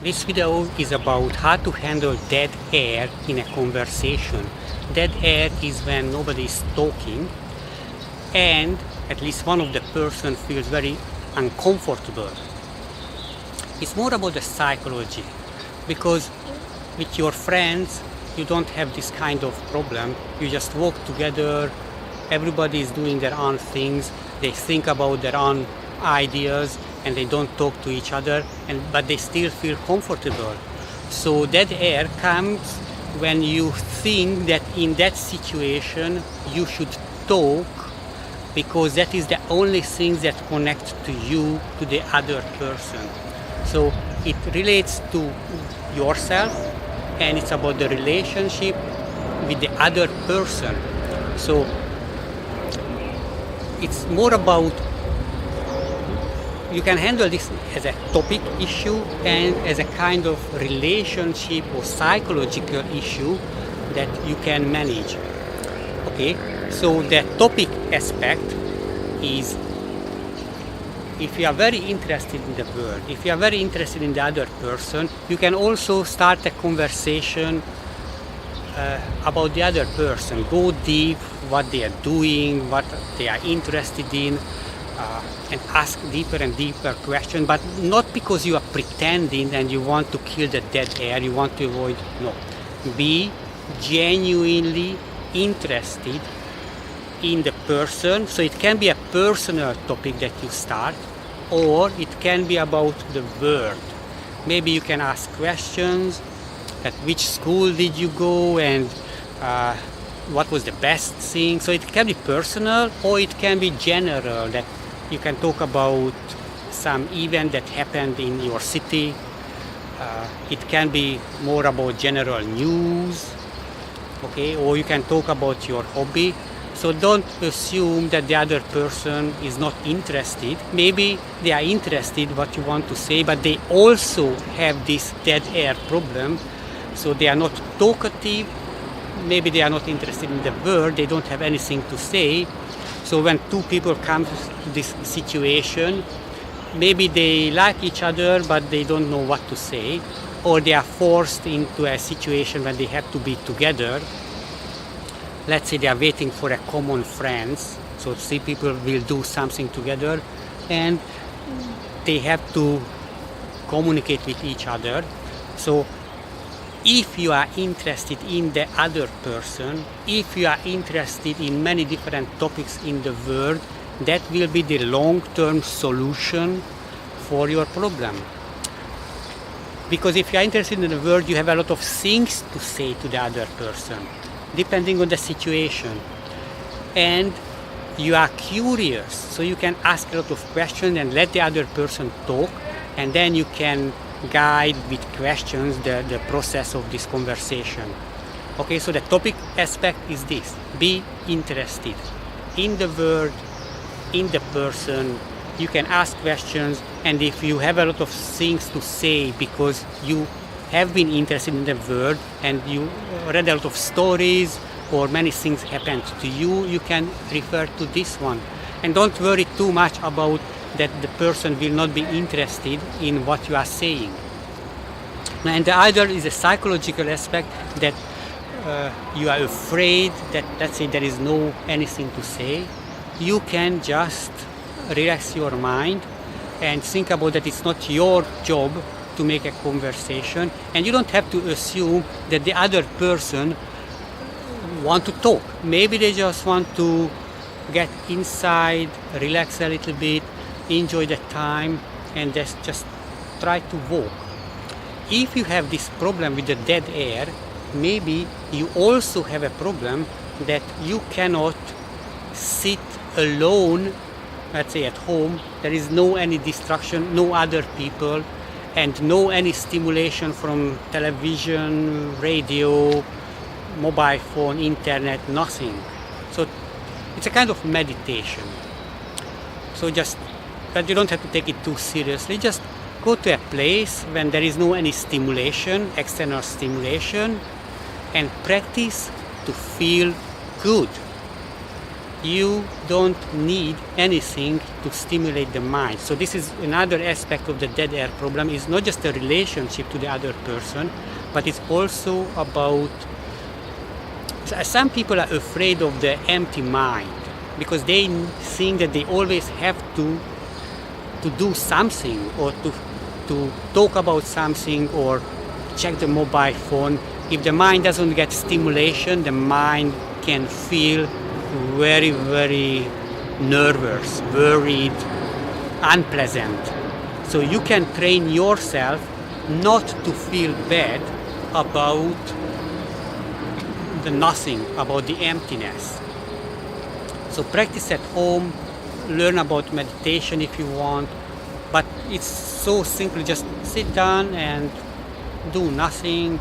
This video is about how to handle dead air in a conversation. Dead air is when nobody is talking and at least one of the person feels very uncomfortable. It's more about the psychology, because with your friends you don't have this kind of problem. You just walk together, everybody is doing their own things, they think about their own ideas and they don't talk to each other, but they still feel comfortable. So dead air comes when you think that in that situation you should talk, because that is the only thing that connects to you, to the other person. So it relates to yourself and it's about the relationship with the other person. So it's more about, you can handle this as a topic issue and as a kind of relationship or psychological issue that you can manage. Okay, so the topic aspect is, if you are very interested in the world, if you are very interested in the other person, you can also start a conversation about the other person. Go deep, what they are doing, what they are interested in, and ask deeper and deeper questions, but not because you are pretending and you want to kill the dead air, you want to avoid, no. Be genuinely interested in the person. So it can be a personal topic that you start, or it can be about the world. Maybe you can ask questions, at which school did you go and what was the best thing. So it can be personal or it can be general, that you can talk about some event that happened in your city. It can be more about general news, okay, or you can talk about your hobby. So don't assume that the other person is not interested. Maybe they are interested what you want to say, but they also have this dead air problem. So they are not talkative. Maybe they are not interested in the world. They don't have anything to say. So when two people come to this situation, maybe they like each other, but they don't know what to say, or they are forced into a situation when they have to be together. Let's say they are waiting for a common friend, so three people will do something together and they have to communicate with each other. So if you are interested in the other person, if you are interested in many different topics in the world, that will be the long-term solution for your problem. Because if you are interested in the world, you have a lot of things to say to the other person, depending on the situation. And you are curious, so you can ask a lot of questions and let the other person talk, and then you can guide with questions the process of this conversation. Okay, so the topic aspect is this: be interested in the world, in the person. You can ask questions, and if you have a lot of things to say because you have been interested in the world and you read a lot of stories or many things happened to you, you can refer to this one. And don't worry too much about that the person will not be interested in what you are saying. And the other is a psychological aspect, that you are afraid that, let's say, there is no anything to say. You can just relax your mind and think about that it's not your job to make a conversation, and you don't have to assume that the other person want to talk. Maybe they just want to get inside, relax a little bit, enjoy the time, and just try to walk. If you have this problem with the dead air, maybe you also have a problem that you cannot sit alone, let's say at home. There is no any distraction, no other people, and no any stimulation from television, radio, mobile phone, internet, nothing. So it's a kind of meditation. So but you don't have to take it too seriously. Just go to a place when there is no any stimulation, external stimulation, and practice to feel good. you don't need anything to stimulate the mind. So this is another aspect of the dead air problem. It's not just a relationship to the other person, but it's also about, some people are afraid of the empty mind because they think that they always have to do something, or to talk about something, or check the mobile phone. If the mind doesn't get stimulation, the mind can feel very, very nervous, worried, unpleasant. So you can train yourself not to feel bad about the nothing, about the emptiness. So practice at home, learn about meditation if you want, but it's so simple. Just sit down and do nothing.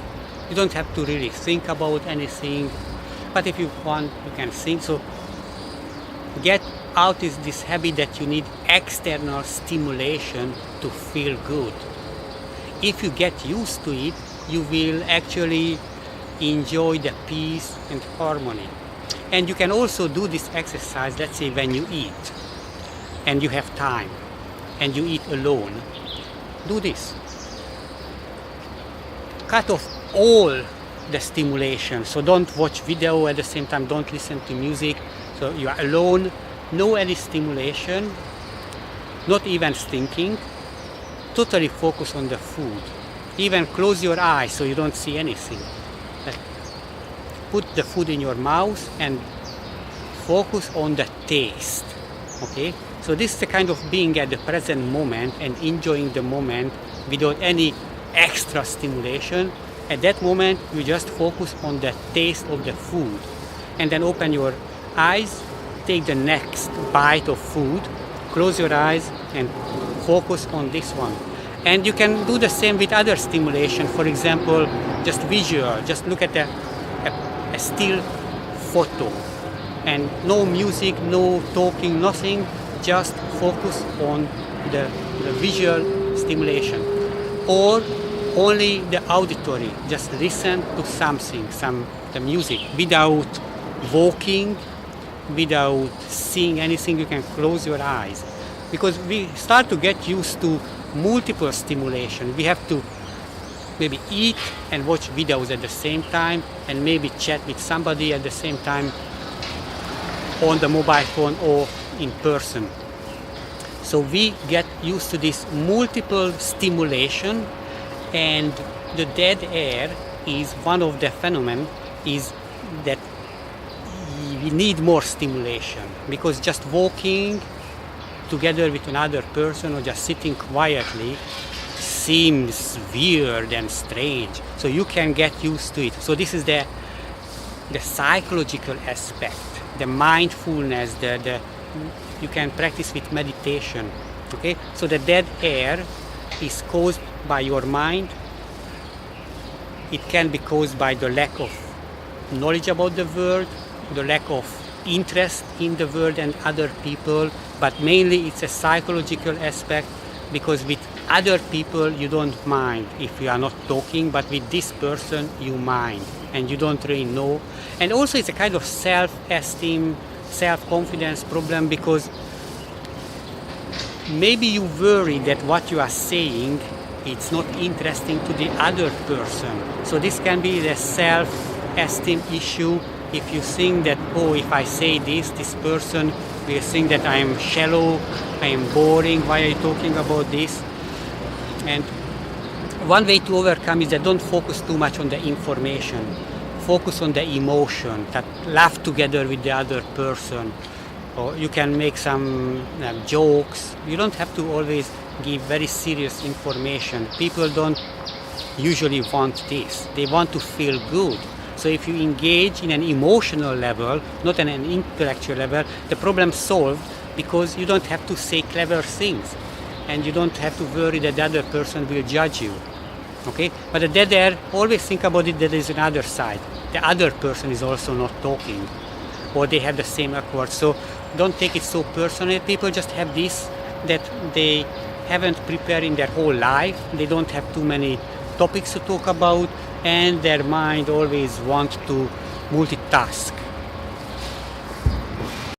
You don't have to really think about anything, but if you want, you can think. So get out this habit that you need external stimulation to feel good. If you get used to it, you will actually enjoy the peace and harmony. And you can also do this exercise, let's say when you eat and you have time and you eat alone. Do this. Cut off all the stimulation. So don't watch video at the same time, don't listen to music. So you are alone, no any stimulation, not even thinking. Totally focus on the food. Even close your eyes so you don't see anything. Put the food in your mouth and focus on the taste. Okay? So this is the kind of being at the present moment and enjoying the moment without any extra stimulation. At that moment, you just focus on the taste of the food. And then open your eyes, take the next bite of food, close your eyes and focus on this one. And you can do the same with other stimulation. For example, just visual. Just look at a still photo. And no music, no talking, nothing. Just focus on the visual stimulation. Or only the auditory. Just listen to something, the music, without walking, without seeing anything. You can close your eyes. Because we start to get used to multiple stimulation. We have to maybe eat and watch videos at the same time, and maybe chat with somebody at the same time on the mobile phone or in person. So we get used to this multiple stimulation, and the dead air is one of the phenomena is that we need more stimulation, because just walking together with another person or just sitting quietly seems weird and strange. So you can get used to it. So this is the psychological aspect, the mindfulness, you can practice with meditation. Okay? So the dead air is caused by your mind. It can be caused by the lack of knowledge about the world, the lack of interest in the world and other people, but mainly it's a psychological aspect, because with other people you don't mind if you are not talking, but with this person you mind and you don't really know. And also it's a kind of self-esteem, self-confidence problem, because maybe you worry that what you are saying it's not interesting to the other person. So this can be the self-esteem issue. If you think that, oh, if I say this person will think that I am shallow, I am boring, why are you talking about this? And one way to overcome is that don't focus too much on the information. Focus on the emotion, that laugh together with the other person. Or you can make some jokes. You don't have to always give very serious information. People don't usually want this. They want to feel good. So if you engage in an emotional level, not on an intellectual level, the problem's solved, because you don't have to say clever things. And you don't have to worry that the other person will judge you. Okay? But the dead air, always think about it, that there is another side. The other person is also not talking, or they have the same awkward. So don't take it so personally. People just have this, that they haven't prepared in their whole life. They don't have too many topics to talk about, and their mind always wants to multitask.